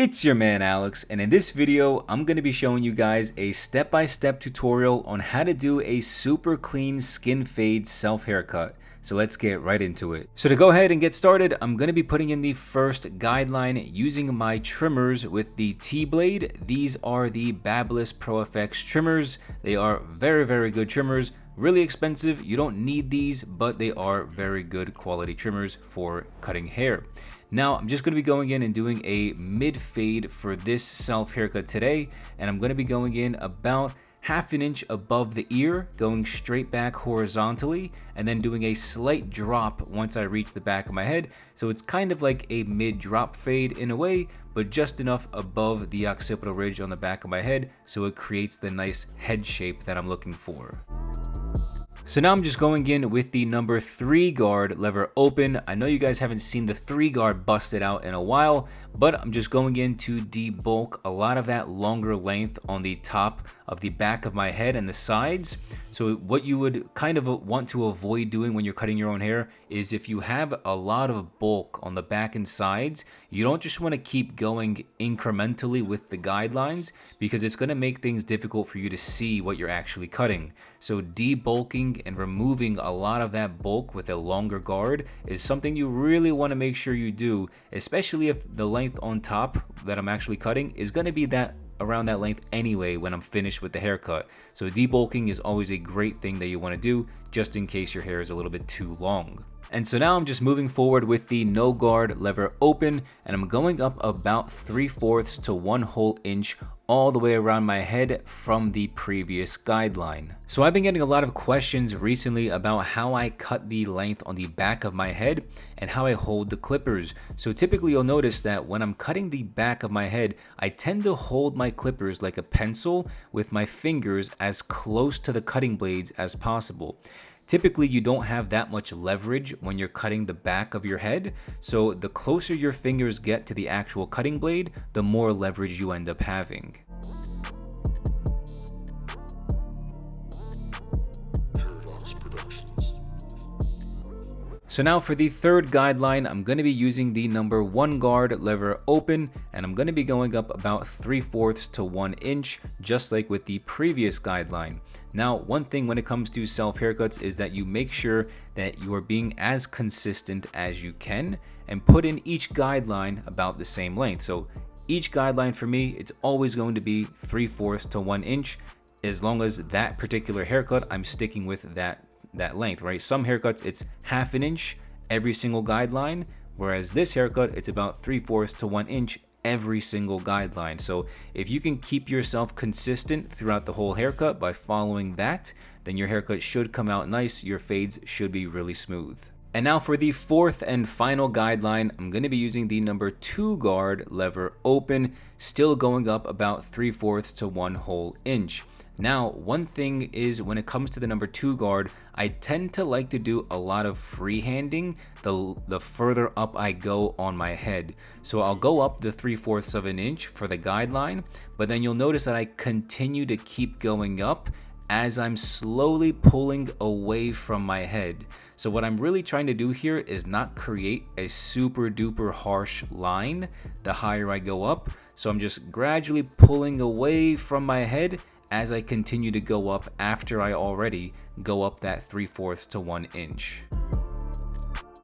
It's your man Alex, and in this video I'm going to be showing you guys a step-by-step tutorial on how to do a super clean skin fade self haircut. So let's get right into it. So to go ahead and get started, I'm going to be putting in the first guideline using my trimmers with the T-blade. These are the Babyliss Pro FX trimmers. They are very good trimmers. Really expensive, you don't need these, but they are very good quality trimmers for cutting hair. Now, I'm just going to be going in and doing a mid fade for this self haircut today, and I'm going to be going in about ½ an inch above the ear, going straight back horizontally, and then doing a slight drop once I reach the back of my head. So it's kind of like a mid drop fade in a way, but just enough above the occipital ridge on the back of my head so it creates the nice head shape that I'm looking for. So now I'm just going in with the number 3 guard lever open. I know you guys haven't seen the 3 guard busted out in a while, but I'm just going in to debulk a lot of that longer length on the top of the back of my head and the sides. So what you would kind of want to avoid doing when you're cutting your own hair is if you have a lot of bulk on the back and sides, you don't just want to keep going incrementally with the guidelines because it's going to make things difficult for you to see what you're actually cutting. So debulking and removing a lot of that bulk with a longer guard is something you really want to make sure you do, especially if the length on top that I'm actually cutting is going to be around that length anyway when I'm finished with the haircut. So debulking is always a great thing that you want to do just in case your hair is a little bit too long. And so now I'm just moving forward with the no guard lever open, and I'm going up about 3/4 to 1 whole inch all the way around my head from the previous guideline. So I've been getting a lot of questions recently about how I cut the length on the back of my head and how I hold the clippers. So typically you'll notice that when I'm cutting the back of my head, I tend to hold my clippers like a pencil with my fingers as close to the cutting blades as possible. Typically, you don't have that much leverage when you're cutting the back of your head, so the closer your fingers get to the actual cutting blade, the more leverage you end up having. So now for the third guideline, I'm going to be using the number 1 guard lever open, and I'm going to be going up about 3/4 to 1 inch, just like with the previous guideline. Now, one thing when it comes to self haircuts is that you make sure that you are being as consistent as you can and put in each guideline about the same length. So each guideline for me, it's always going to be 3/4 to 1 inch. As long as that particular haircut, I'm sticking with that length, right? Some haircuts, it's ½ an inch every single guideline, whereas this haircut, it's about 3/4 to 1 inch every single guideline. So if you can keep yourself consistent throughout the whole haircut by following that, then your haircut should come out nice. Your fades should be really smooth. And now for the fourth and final guideline, I'm going to be using the number 2 guard lever open, still going up about 3/4 to 1 whole inch. Now, one thing is when it comes to the number 2 guard, I tend to like to do a lot of freehanding the further up I go on my head. So I'll go up the 3/4 of an inch for the guideline, but then you'll notice that I continue to keep going up as I'm slowly pulling away from my head. So what I'm really trying to do here is not create a super duper harsh line the higher I go up. So I'm just gradually pulling away from my head as I continue to go up after I already go up that 3/4 to 1 inch.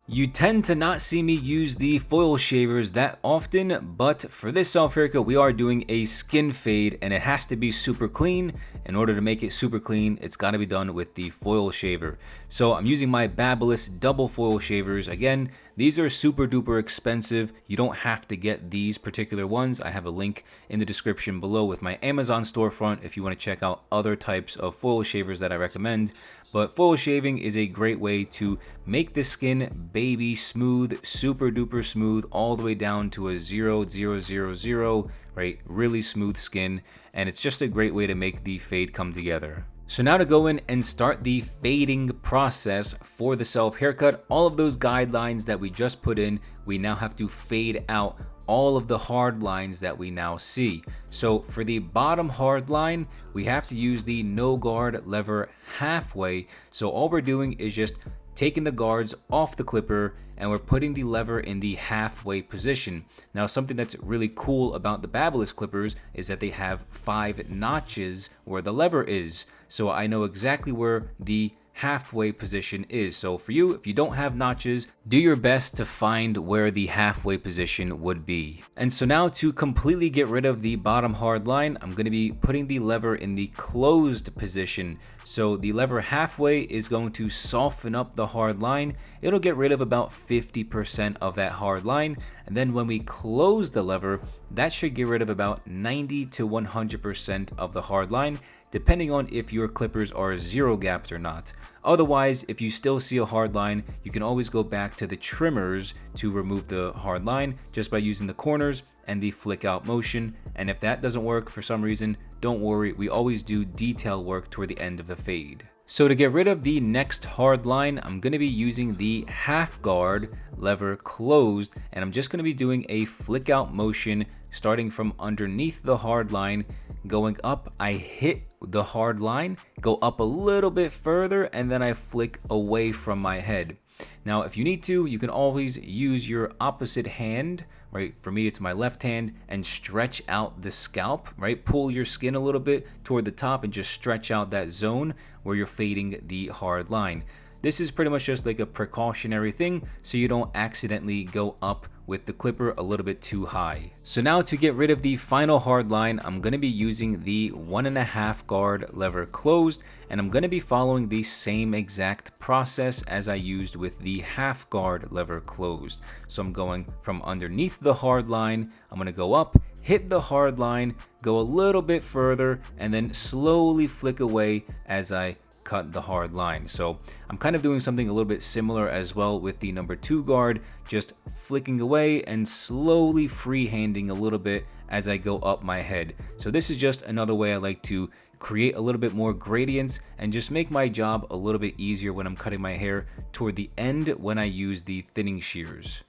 You tend to not see me use the foil shavers that often, but for this self haircut, we are doing a skin fade and it has to be super clean. In order to make it super clean, it's got to be done with the foil shaver. So I'm using my Babyliss double foil shavers. Again, these are super duper expensive. You don't have to get these particular ones. I have a link in the description below with my Amazon storefront if you want to check out other types of foil shavers that I recommend. But foil shaving is a great way to make the skin baby smooth, super duper smooth, all the way down to a 0.000, right? Really smooth skin. And it's just a great way to make the fade come together. So now to go in and start the fading process for the self haircut, all of those guidelines that we just put in, we now have to fade out all of the hard lines that we now see. So for the bottom hard line, we have to use the no guard lever halfway. So all we're doing is just taking the guards off the clipper, and we're putting the lever in the halfway position. Now, something that's really cool about the Babyliss clippers is that they have 5 notches where the lever is. So I know exactly where the halfway position is. So for you, if you don't have notches, do your best to find where the halfway position would be. And so now, to completely get rid of the bottom hard line, I'm going to be putting the lever in the closed position. So the lever halfway is going to soften up the hard line. It'll get rid of about 50% of that hard line. And then when we close the lever, that should get rid of about 90 to 100% of the hard line, depending on if your clippers are zero gapped or not. Otherwise, if you still see a hard line, you can always go back to the trimmers to remove the hard line just by using the corners and the flick out motion. And if that doesn't work for some reason, don't worry, we always do detail work toward the end of the fade. So to get rid of the next hard line, I'm going to be using the half guard lever closed, and I'm just going to be doing a flick out motion starting from underneath the hard line, going up. I hit the hard line, go up a little bit further, and then I flick away from my head. Now, if you need to, you can always use your opposite hand, right? For me, it's my left hand, and stretch out the scalp, right? Pull your skin a little bit toward the top and just stretch out that zone where you're fading the hard line. This is pretty much just like a precautionary thing so you don't accidentally go up with the clipper a little bit too high. So now, to get rid of the final hard line, I'm going to be using the 1.5 guard lever closed, and I'm going to be following the same exact process as I used with the half guard lever closed. So I'm going from underneath the hard line, I'm going to go up, hit the hard line, go a little bit further, and then slowly flick away as I cut the hard line. So I'm kind of doing something a little bit similar as well with the number 2 guard, just flicking away and slowly freehanding a little bit as I go up my head. So this is just another way I like to create a little bit more gradients and just make my job a little bit easier when I'm cutting my hair toward the end when I use the thinning shears.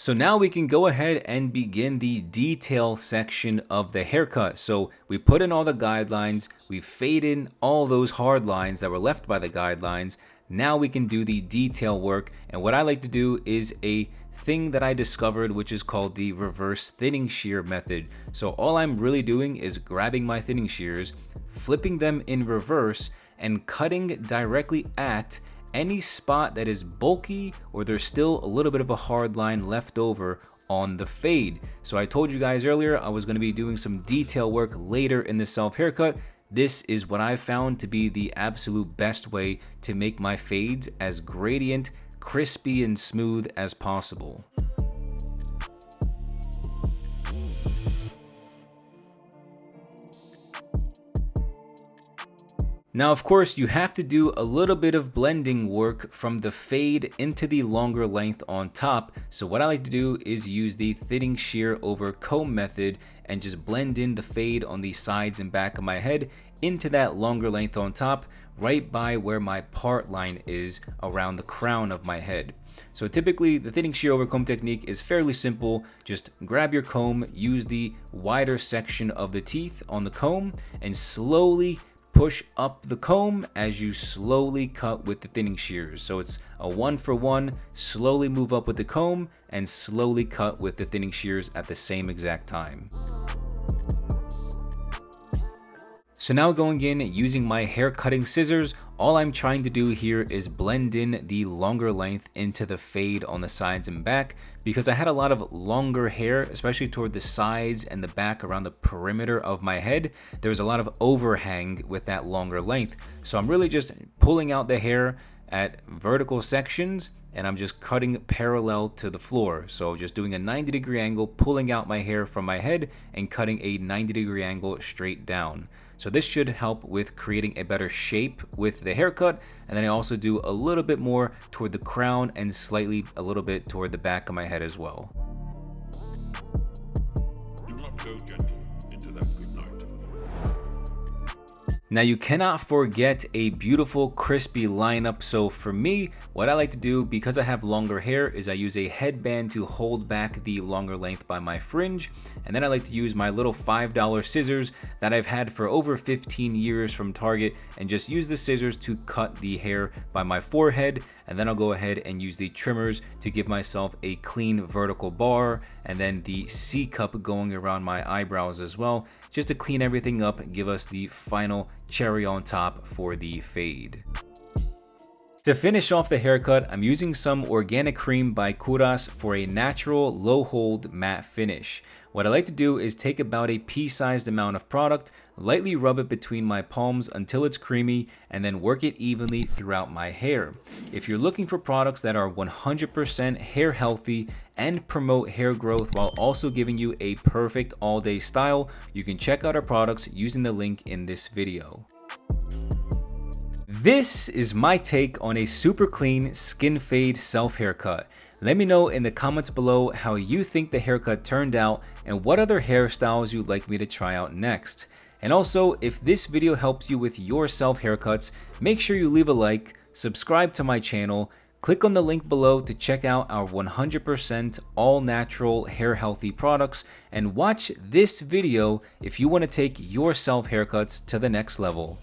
So now we can go ahead and begin the detail section of the haircut. So we put in all the guidelines, we fade in all those hard lines that were left by the guidelines. Now we can do the detail work. And what I like to do is a thing that I discovered, which is called the reverse thinning shear method. So all I'm really doing is grabbing my thinning shears, flipping them in reverse, and cutting directly at any spot that is bulky or there's still a little bit of a hard line left over on the fade. So I told you guys earlier I was going to be doing some detail work later in the self haircut. This is what I found to be the absolute best way to make my fades as gradient, crispy, and smooth as possible. Now, of course, you have to do a little bit of blending work from the fade into the longer length on top. So what I like to do is use the thinning shear over comb method and just blend in the fade on the sides and back of my head into that longer length on top, right by where my part line is around the crown of my head. So typically the thinning shear over comb technique is fairly simple. Just grab your comb, use the wider section of the teeth on the comb, and slowly push up the comb as you slowly cut with the thinning shears. So it's a 1-for-1, slowly move up with the comb and slowly cut with the thinning shears at the same exact time. So now going in using my hair cutting scissors, all I'm trying to do here is blend in the longer length into the fade on the sides and back, because I had a lot of longer hair, especially toward the sides and the back around the perimeter of my head. There was a lot of overhang with that longer length. So I'm really just pulling out the hair at vertical sections, and I'm just cutting parallel to the floor. So just doing a 90-degree angle, pulling out my hair from my head and cutting a 90-degree angle straight down. So this should help with creating a better shape with the haircut. And then I also do a little bit more toward the crown and slightly a little bit toward the back of my head as well. Do not go gentle into that good night. Now you cannot forget a beautiful crispy lineup. So for me, what I like to do, because I have longer hair, is I use a headband to hold back the longer length by my fringe. And then I like to use my little $5 scissors that I've had for over 15 years from Target, and just use the scissors to cut the hair by my forehead. And then I'll go ahead and use the trimmers to give myself a clean vertical bar, and then the C cup going around my eyebrows as well, just to clean everything up and give us the final cherry on top for the fade. To finish off the haircut, I'm using some organic cream by Kouras for a natural low hold matte finish. What I like to do is take about a pea-sized amount of product, lightly rub it between my palms until it's creamy, and then work it evenly throughout my hair. If you're looking for products that are 100% hair healthy and promote hair growth while also giving you a perfect all-day style, you can check out our products using the link in this video. This is my take on a super clean skin fade self haircut. Let me know in the comments below how you think the haircut turned out and what other hairstyles you'd like me to try out next. And also, if this video helped you with your self haircuts, make sure you leave a like, subscribe to my channel, click on the link below to check out our 100% all natural hair healthy products, and watch this video if you want to take your self haircuts to the next level.